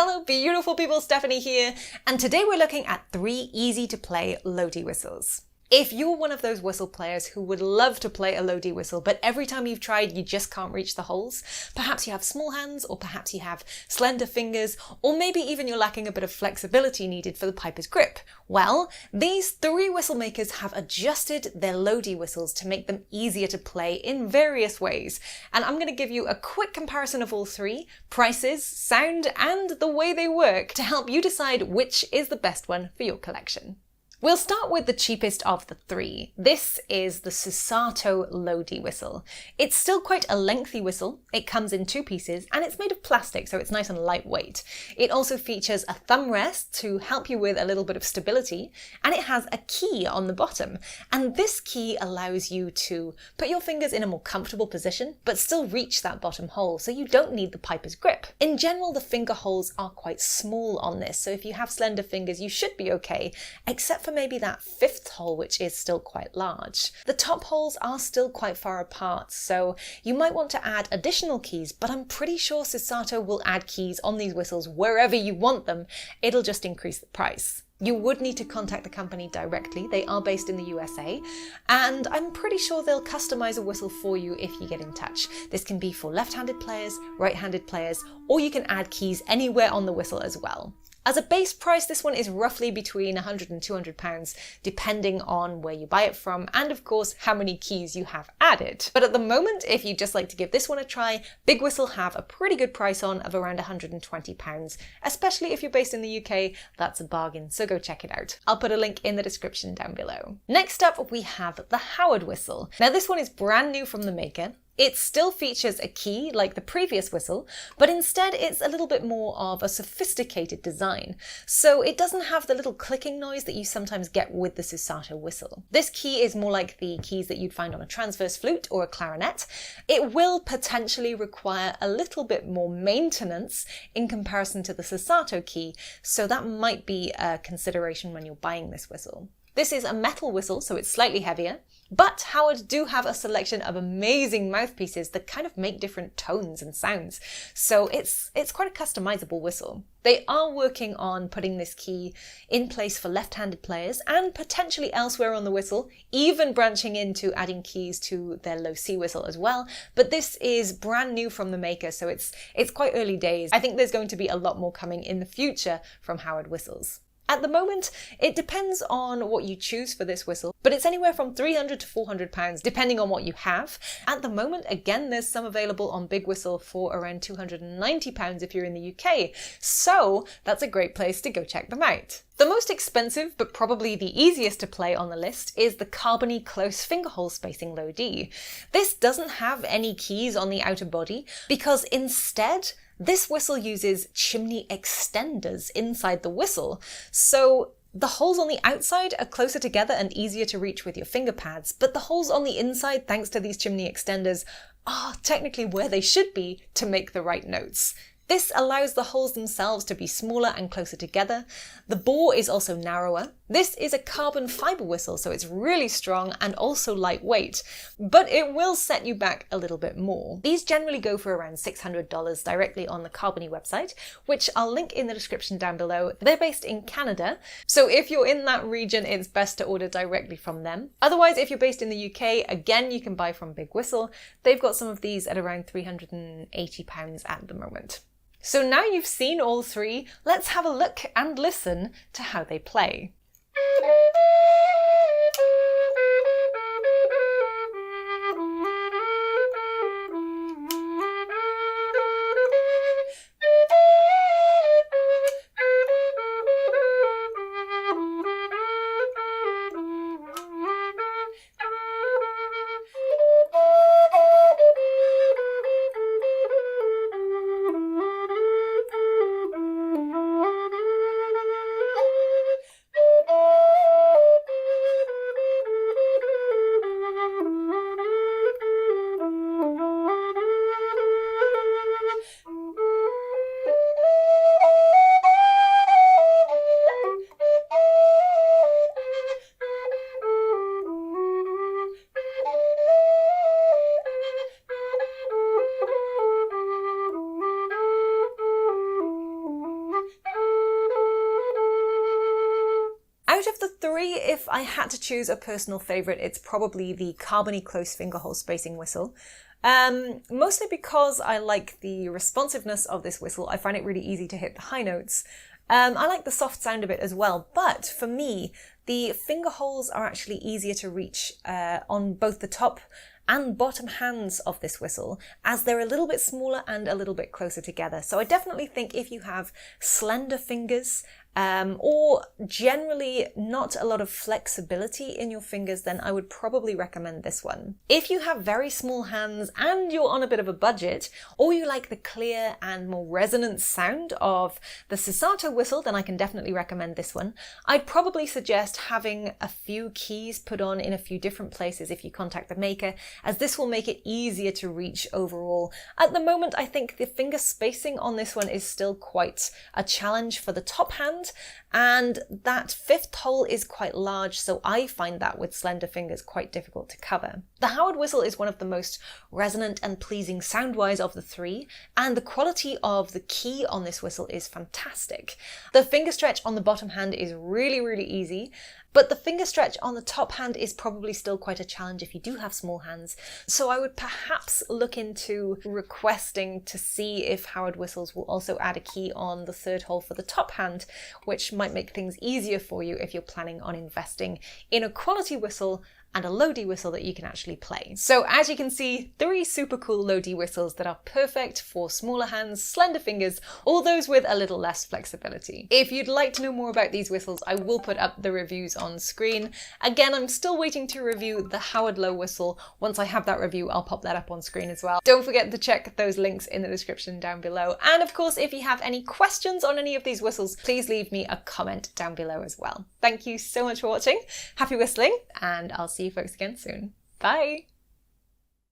Hello beautiful people, Stephanie here, and today we're looking at 3 easy to play Lodi whistles. If you're one of those whistle players who would love to play a Lodi whistle, but every time you've tried you just can't reach the holes, perhaps you have small hands, or perhaps you have slender fingers, or maybe even you're lacking a bit of flexibility needed for the piper's grip, well, these 3 whistle makers have adjusted their Lodi whistles to make them easier to play in various ways. And I'm going to give you a quick comparison of all 3, prices, sound, and the way they work to help you decide which is the best one for your collection. We'll start with the cheapest of the 3. This is the Susato Lodi whistle. It's still quite a lengthy whistle. It comes in 2 pieces and it's made of plastic, so it's nice and lightweight. It also features a thumb rest to help you with a little bit of stability, and it has a key on the bottom. And this key allows you to put your fingers in a more comfortable position, but still reach that bottom hole, so you don't need the piper's grip. In general, the finger holes are quite small on this, so if you have slender fingers, you should be okay, except for maybe that 5th hole, which is still quite large. The top holes are still quite far apart, so you might want to add additional keys, but I'm pretty sure Susato will add keys on these whistles wherever you want them. It'll just increase the price. You would need to contact the company directly. They are based in the USA, and I'm pretty sure they'll customize a whistle for you if you get in touch. This can be for left-handed players, right-handed players, or you can add keys anywhere on the whistle as well. As a base price, this one is roughly between £100 and £200, depending on where you buy it from and of course how many keys you have added. But at the moment, if you'd just like to give this one a try, Big Whistle have a pretty good price on of around £120, especially if you're based in the UK, that's a bargain, so go check it out. I'll put a link in the description down below. Next up, we have the Howard whistle. Now this one is brand new from the maker. It still features a key like the previous whistle, but instead it's a little bit more of a sophisticated design. So it doesn't have the little clicking noise that you sometimes get with the Susato whistle. This key is more like the keys that you'd find on a transverse flute or a clarinet. It will potentially require a little bit more maintenance in comparison to the Susato key, so that might be a consideration when you're buying this whistle. This is a metal whistle, so it's slightly heavier, but Howard do have a selection of amazing mouthpieces that kind of make different tones and sounds, so it's quite a customizable whistle. They are working on putting this key in place for left-handed players and potentially elsewhere on the whistle, even branching into adding keys to their low C whistle as well, but this is brand new from the maker, so it's quite early days. I think there's going to be a lot more coming in the future from Howard whistles. At the moment, it depends on what you choose for this whistle, but it's anywhere from £300 to £400 depending on what you have. At the moment, again, there's some available on Big Whistle for around £290 if you're in the UK, so that's a great place to go check them out. The most expensive, but probably the easiest to play on the list, is the Carbony Close Fingerhole Spacing Lodi. This doesn't have any keys on the outer body because instead, this whistle uses chimney extenders inside the whistle, so the holes on the outside are closer together and easier to reach with your finger pads, but the holes on the inside, thanks to these chimney extenders, are technically where they should be to make the right notes. This allows the holes themselves to be smaller and closer together. The bore is also narrower. This is a carbon fiber whistle, so it's really strong and also lightweight, but it will set you back a little bit more. These generally go for around $600 directly on the Carbony website, which I'll link in the description down below. They're based in Canada, so if you're in that region, it's best to order directly from them. Otherwise, if you're based in the UK, again, you can buy from Big Whistle. They've got some of these at around £380 at the moment. So now you've seen all 3, let's have a look and listen to how they play. three, if I had to choose a personal favourite, it's probably the Carbony close fingerhole spacing whistle. Mostly because I like the responsiveness of this whistle. I find it really easy to hit the high notes. I like the soft sound of it as well, but for me, the finger holes are actually easier to reach on both the top and bottom hands of this whistle, as they're a little bit smaller and a little bit closer together. So I definitely think if you have slender fingers, or generally not a lot of flexibility in your fingers, then I would probably recommend this one. If you have very small hands and you're on a bit of a budget, or you like the clear and more resonant sound of the Susato whistle, then I can definitely recommend this one. I'd probably suggest having a few keys put on in a few different places if you contact the maker, as this will make it easier to reach overall. At the moment, I think the finger spacing on this one is still quite a challenge for the top hand, and that fifth hole is quite large, so I find that with slender fingers quite difficult to cover. The Howard whistle is one of the most resonant and pleasing sound-wise of the three, and the quality of the key on this whistle is fantastic. The finger stretch on the bottom hand is really, really easy, but the finger stretch on the top hand is probably still quite a challenge if you do have small hands. So I would perhaps look into requesting to see if Howard whistles will also add a key on the third hole for the top hand, which might make things easier for you if you're planning on investing in a quality whistle and a low D whistle that you can actually play. So as you can see, three super cool low D whistles that are perfect for smaller hands, slender fingers, or those with a little less flexibility. If you'd like to know more about these whistles, I will put up the reviews on screen. Again, I'm still waiting to review the Howard low whistle. Once I have that review, I'll pop that up on screen as well. Don't forget to check those links in the description down below. And of course, if you have any questions on any of these whistles, please leave me a comment down below as well. Thank you so much for watching. Happy whistling, and I'll see you folks again soon. Bye!